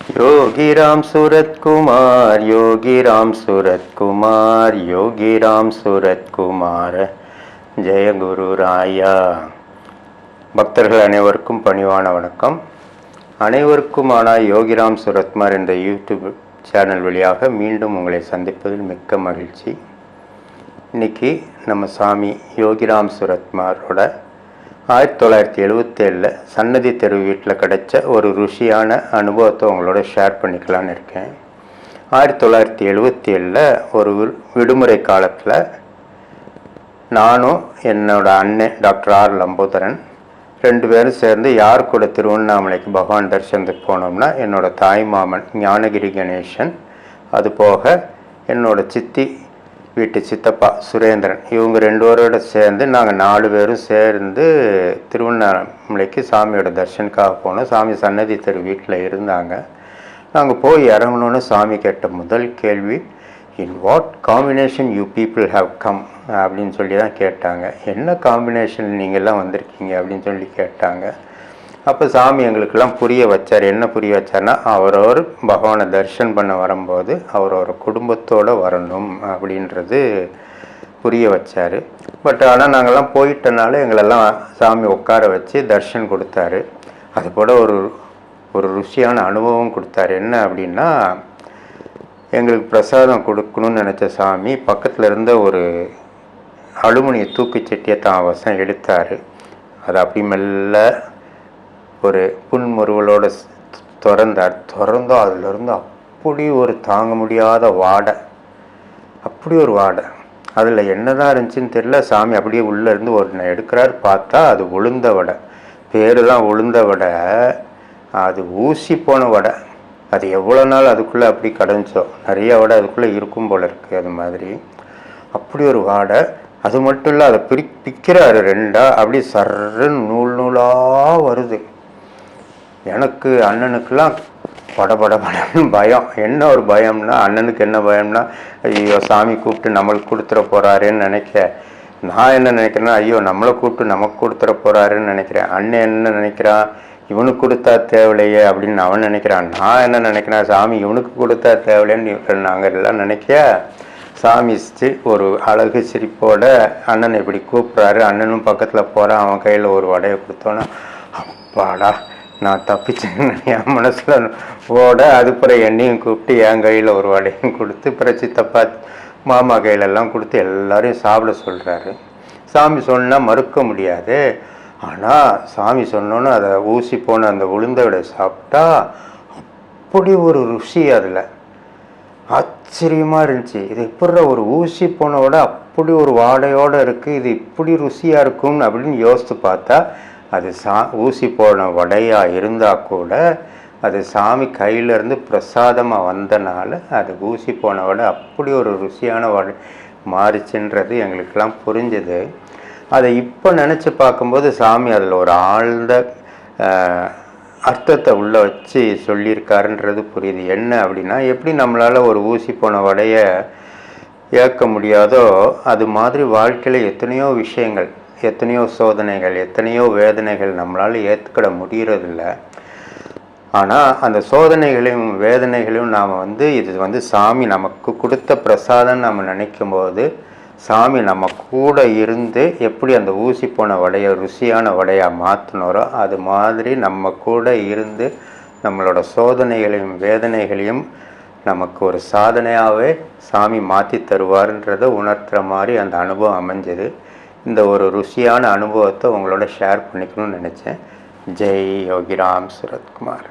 योगीराम सूरत कुमार, योगीराम सूरत कुमार, योगीराम सूरत कुमार, ஜெய குரு ராயா. பக்தர்கள் அனைவருக்கும் பணிவான வணக்கம். அனைவருக்குமான யோகிராம் சுரத்குமார் என்ற யூடியூப் சேனல் வழியாக மீண்டும் உங்களை சந்திப்பதில் மிக்க மகிழ்ச்சி. இன்றைக்கி நம்ம சாமி யோகிராம் சுரத்குமாரோட 1977 சன்னதி தெரு வீட்டில் கிடைச்ச ஒரு ருசியான அனுபவத்தை உங்களோட ஷேர் பண்ணிக்கலான்னு இருக்கேன். 1977 ஒரு விடுமுறை காலத்தில் நானும் என்னோட அண்ணன் டாக்டர் ஆர் லம்போதரன் 2 பேரும் சேர்ந்து யார் கூட திருவண்ணாமலைக்கு பகவான் தரிசனத்துக்கு போனோம்னா என்னோடய தாய் மாமன் ஞானகிரி கணேசன், அது போக என்னோட சித்தி வீட்டு சித்தப்பா சுரேந்திரன், இவங்க 2 பேரோட சேர்ந்து நாங்கள் 4 பேரும் சேர்ந்து திருவண்ணாமலைக்கு சாமியோட தர்ஷனுக்காக போனோம். சாமி சன்னதி தெரு வீட்டில் இருந்தாங்க. நாங்கள் போய் இறங்கணுன்னு சாமி கேட்ட முதல் கேள்வி, in what combination you people have come அப்படின்னு சொல்லி தான் கேட்டாங்க. என்ன காம்பினேஷன் நீங்கள்லாம் வந்திருக்கீங்க அப்படின்னு சொல்லி கேட்டாங்க. அப்போ சாமி எங்களுக்கெல்லாம் புரிய வச்சார். என்ன புரிய வச்சார்னா, அவரவர் பகவானை தரிசனம் பண்ண வரும்போது அவரவர் குடும்பத்தோடு வரணும் அப்படின்றது புரிய வச்சார். பட் ஆனால் நாங்கள்லாம் போயிட்டனால எங்களெல்லாம் சாமி உட்கார வச்சு தர்ஷன் கொடுத்தாரு. அதுபோல் ஒரு ருசியான அனுபவம் கொடுத்தாரு. என்ன அப்படின்னா, எங்களுக்கு பிரசாதம் கொடுக்கணும்னு நினச்ச சாமி பக்கத்தில் இருந்த ஒரு அலுமினிய தூக்குச்சட்டியை தான் வசம் எடுத்தார். அது அப்படி மெல்ல ஒரு புன்முறுவலோடு திறந்தோ அதிலிருந்து அப்படி ஒரு தாங்க முடியாத வாடை, அப்படி ஒரு வாடை. அதில் என்னதான் இருந்துச்சுன்னு தெரியல. சாமி அப்படியே உள்ளேருந்து ஒரு எடுக்கிறார். பார்த்தா அது உளுந்த வடை. பேரு தான் உளுந்த வடை, அது ஊசி போன வடை. அது எவ்வளோ நாள் அதுக்குள்ளே அப்படி கடந்துச்சோ, நிறைய வடை அதுக்குள்ளே இருக்கும் போல இருக்குது. அது மாதிரி அப்படி ஒரு வாடை. அது மட்டும் இல்லை, அதை பிக்கிறாரு 2 அப்படி சர்ன்னு நூல் நூலாக வருது. எனக்கு அண்ணனுக்கெல்லாம் படபடன்னு பயம். என்ன ஒரு பயம்னா, அண்ணனுக்கு என்ன பயம்னா, ஐயோ சாமி கூப்பிட்டு நம்மளுக்கு கொடுத்துட போகிறாருன்னு நினைக்க. நான் என்ன நினைக்கிறேன்னா, ஐயோ நம்மளை கூப்பிட்டு நமக்கு கொடுத்துட போகிறாருன்னு நினைக்கிறேன். அண்ணன் என்ன நினைக்கிறான், இவனுக்கு கொடுத்தா தேவையில்லையே அப்படின்னு அவன் நினைக்கிறான். நான் என்ன நினைக்கிறேன், சாமி இவனுக்கு கொடுத்தா தேவையில்லைன்னு நாங்கள் எல்லாம் நினைக்க, சாமி ஒரு அழகு சிரிப்போட அண்ணனை இப்படி கூப்பிட்றாரு. அண்ணனும் பக்கத்தில் போகிறான். அவன் கையில் ஒரு வடையை கொடுத்தோன்னா, அப்பாடா நான் தப்பிச்சேன்னு என் மனசில் ஓட, அதுப்புறம் என்னையும் கூப்பிட்டு என் கையில் ஒரு வடையும் கொடுத்து, அப்புறம் சித்தப்பா மாமா கையிலெல்லாம் கொடுத்து எல்லாரையும் சாப்பிட சொல்கிறாரு. சாமி சொன்னால் மறுக்க முடியாது. ஆனால் சாமி சொன்னோன்னு அதை ஊசி போன அந்த உளுந்த வடை சாப்பிட்டா அப்படி ஒரு ருசி. அதில் ஆச்சரியமாக இருந்துச்சு. இது எப்படி ஒரு ஊசி போனோட அப்படி ஒரு வாடையோடு இருக்குது, இது இப்படி ருசியாக இருக்கும்னு அப்படின்னு யோசித்து பார்த்தா, அது ஊசி போன வடையாக இருந்தால் கூட அது சாமி கையிலேருந்து பிரசாதமாக வந்தனால அது ஊசி போன வடை அப்படி ஒரு ருசியான வடை மாறிச்சுன்றது எங்களுக்கெல்லாம் புரிஞ்சுது. அதை இப்போ நினச்சி பார்க்கும்போது சாமி அதில் ஒரு ஆழ்ந்த அர்த்தத்தை உள்ளே வச்சு சொல்லியிருக்காருன்றது புரியுது. என்ன அப்படின்னா, எப்படி நம்மளால் ஒரு ஊசி போன வடையை ஏற்க முடியாதோ, அது மாதிரி வாழ்க்கையில் எத்தனையோ விஷயங்கள், எத்தனையோ சோதனைகள், எத்தனையோ வேதனைகள் நம்மளால் ஏற்றுக்கிட முடியறதில்ல. ஆனால் அந்த சோதனைகளையும் வேதனைகளையும் நாம் இது சாமி நமக்கு கொடுத்த பிரசாதம் நம்ம நினைக்கும் போது, சாமி நம்ம கூட இருந்து எப்படி அந்த ஊசி போன வடையை ருசியான வடையாக மாற்றினோரோ, அது மாதிரி நம்ம கூட இருந்து நம்மளோட சோதனைகளையும் வேதனைகளையும் நமக்கு ஒரு சாதனையாகவே சாமி மாற்றி தருவார்ன்றதை உணர்த்துற மாதிரி அந்த அனுபவம் அமைஞ்சது. இந்த ஒரு ருசியான அனுபவத்தை உங்களோட ஷேர் பண்ணிக்கணும்னு நினச்சேன். ஜெய் யோகிராம் சுரத்குமார்.